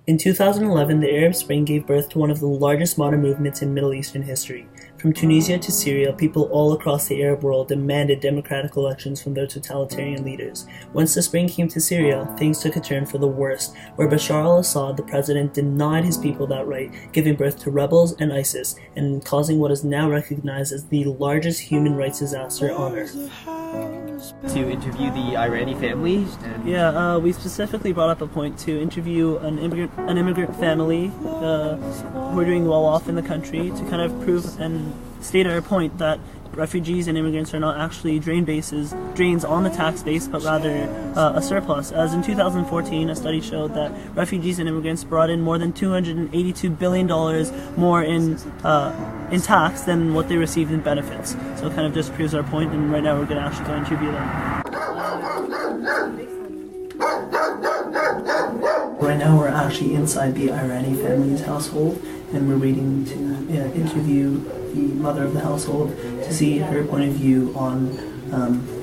In 2011, the Arab Spring gave birth to one of the largest modern movements in Middle Eastern history. From Tunisia to Syria, people all across the Arab world demanded democratic elections from their totalitarian leaders. Once the spring came to Syria, things took a turn for the worst, where Bashar al-Assad, the president, denied his people that right, giving birth to rebels and ISIS, and causing what is now recognized as the largest human rights disaster on earth. To interview the Irani family? We specifically brought up a point to interview an immigrant family who are doing well off in the country to kind of prove and state our point that refugees and immigrants are not actually drains on the tax base, but rather a surplus. As in 2014, a study showed that refugees and immigrants brought in more than $282 billion more in tax than what they received in benefits. So it kind of just proves our point, and right now we're going to actually go interview them. Right now we're actually inside the Irani family's household, and we're waiting to interview the mother of the household to see her point of view on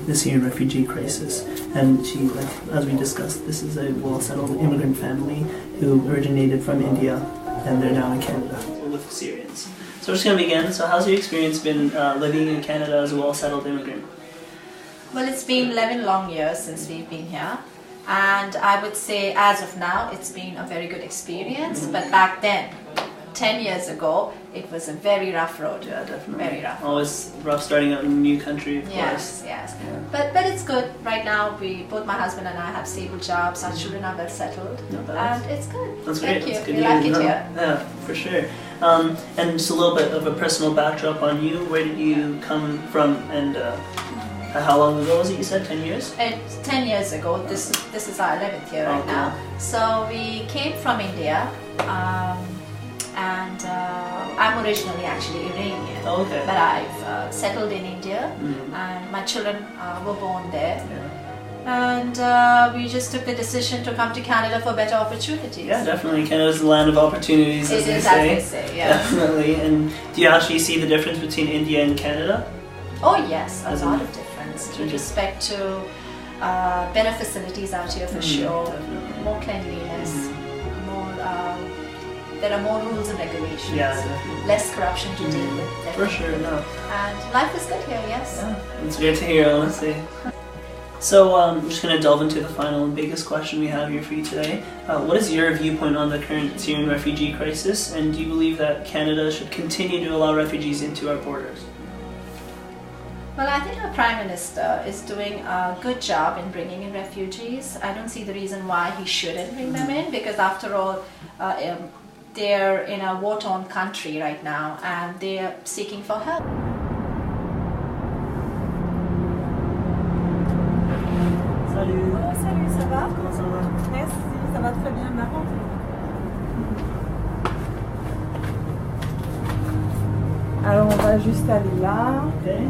the Syrian refugee crisis. And she, as we discussed, this is a well-settled immigrant family who originated from India, and they're now in Canada with Syrians. So we're just going to begin. So how's your experience been living in Canada as a well-settled immigrant? Well, it's been 11 long years since we've been here, and I would say as of now it's been a very good experience, but back then, 10 years ago, it was a very rough road. Yeah, definitely. Very rough. Always rough starting out in a new country, of yes, course. Yes. Yeah. But it's good. Right now, both my husband and I have stable jobs, our children are well settled, and it's good. That's Thank great. you. We like it here. Yeah, for sure. And just a little bit of a personal backdrop on you. Where did you come from, and how long ago was it? You said 10 years? 10 years ago. This is our 11th year right now. So we came from India. And I'm originally actually Iranian, but I've settled in India, and my children were born there. And we just took the decision to come to Canada for better opportunities. Yeah, definitely. Canada's the land of opportunities, as they say. As they say, yeah. Definitely. And do you actually see the difference between India and Canada? Oh yes, a lot of difference with respect to better facilities out here for sure, definitely. More cleanliness, there are more rules and regulations, less corruption to deal with. Definitely. For sure, no. And life is good here, yes. Yeah, it's great to hear, honestly. So I'm just going to delve into the final and biggest question we have here for you today. What is your viewpoint on the current Syrian refugee crisis, and do you believe that Canada should continue to allow refugees into our borders? Well, I think our Prime Minister is doing a good job in bringing in refugees. I don't see the reason why he shouldn't bring them in, because after all, they're in a war-torn country right now and they're seeking for help. Salut. Oh, salut, ça va? Comment ça va? Merci, ça va très bien, marrant. Alors on va juste aller là. Okay.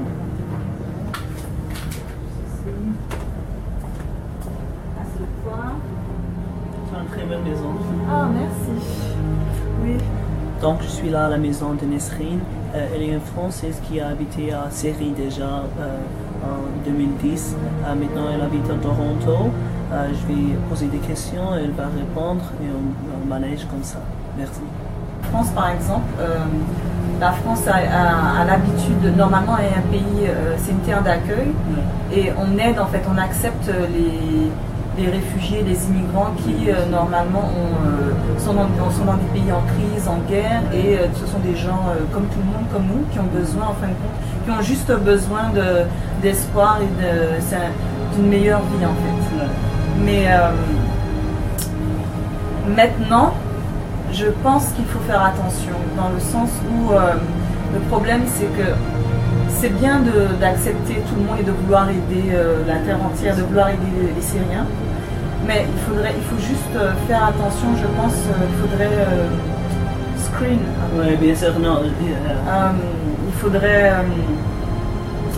À ce point. C'est une très belle maison. Ah, merci. Oui. Donc je suis là à la maison de Nesrine. Elle est une Française qui a habité à Syrie déjà en 2010. Maintenant elle habite à Toronto. Je vais poser des questions, elle va répondre et on manège comme ça. Merci. En France par exemple, la France a l'habitude, normalement est un pays, c'est une terre d'accueil et on aide en fait, on accepte les réfugiés, les immigrants qui normalement sont dans des pays en crise, en guerre, et ce sont des gens comme tout le monde, comme nous, qui ont besoin, en fin de compte, qui ont juste besoin d'espoir et d'une meilleure vie en fait. Mais maintenant, je pense qu'il faut faire attention, dans le sens où le problème c'est que c'est bien d'accepter tout le monde et de vouloir aider la terre entière, de vouloir aider les Syriens, mais il faut juste faire attention, je pense, il faudrait screen. Oui, bien sûr, non. Il faudrait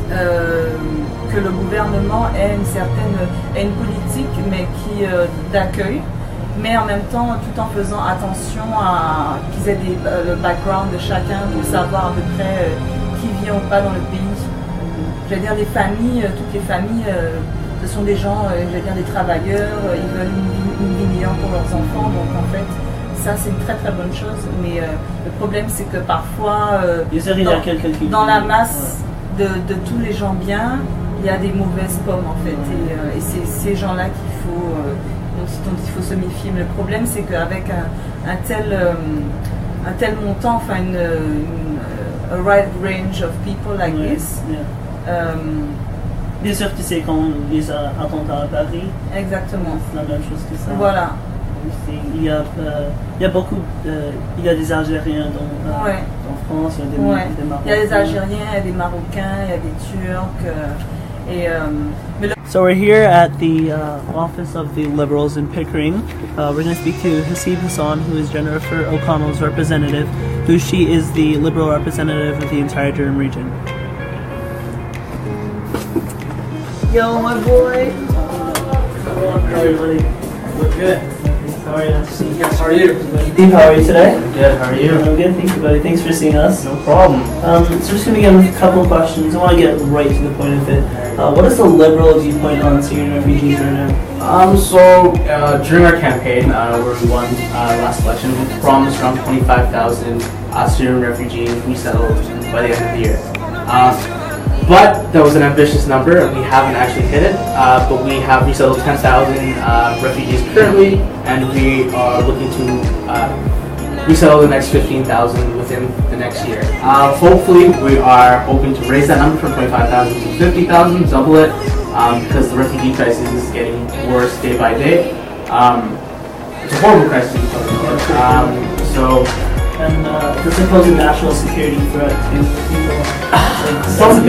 que le gouvernement ait une politique, mais d'accueil, mais en même temps tout en faisant attention à qu'ils aient le background de chacun pour savoir à peu près qui vient ou pas dans le pays. Je veux dire, les familles, toutes les familles, ce sont des gens, je veux dire, des travailleurs, ils veulent une vie meilleure pour leurs enfants, donc en fait, il Ça, c'est une très très bonne chose, mais le problème, c'est que parfois, Bien sûr, il y a quelqu'un qui... dans la masse de tous les gens bien, il y a des mauvaises pommes en fait, et c'est ces gens-là dont il faut se méfier. Mais le problème, c'est qu'avec un tel montant, enfin a wide range of people like this. Bien sûr, tu sais, quand les attentats à Paris, Exactement. c'est la même chose que ça. Voilà. Il y a beaucoup, il y a des Algériens en France, il y a des Marocains. Il y a des Algériens, il y a des Marocains, il y a des Turcs. So we're here at the office of the Liberals in Pickering. We're going to speak to Hasib Hassan, who is Jennifer O'Connell's representative, who she is the Liberal representative of the entire Durham region. Yo, my boy. How are you, buddy? Look good. How are you? How are you? Steve, how are you today? Good, how are you? I'm good, thank you, buddy. Thanks for seeing us. No problem. So we're just going to begin with a couple of questions. I want to get right to the point of it. What is the Liberal viewpoint on Syrian refugees right now? During our campaign, where we won last election, we promised around 25,000 Syrian refugees resettled by the end of the year. But that was an ambitious number, and we haven't actually hit it. But we have resettled 10,000 refugees currently, and we are looking to resettle the next 15,000 within the next year. Hopefully, we are hoping to raise that number from 25,000 to 50,000, double it, because the refugee crisis is getting worse day by day. It's a horrible crisis. And does it pose a national security threat to people? Some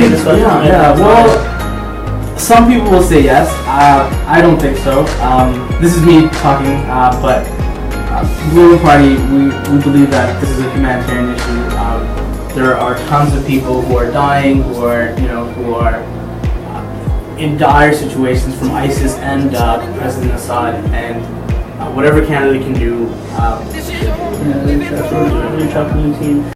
people will say yes. I don't think so. This is me talking, but the ruling party, we believe that this is a humanitarian issue. There are tons of people who are dying, who are in dire situations from ISIS and President Assad, and whatever Canada can do. Really tough team.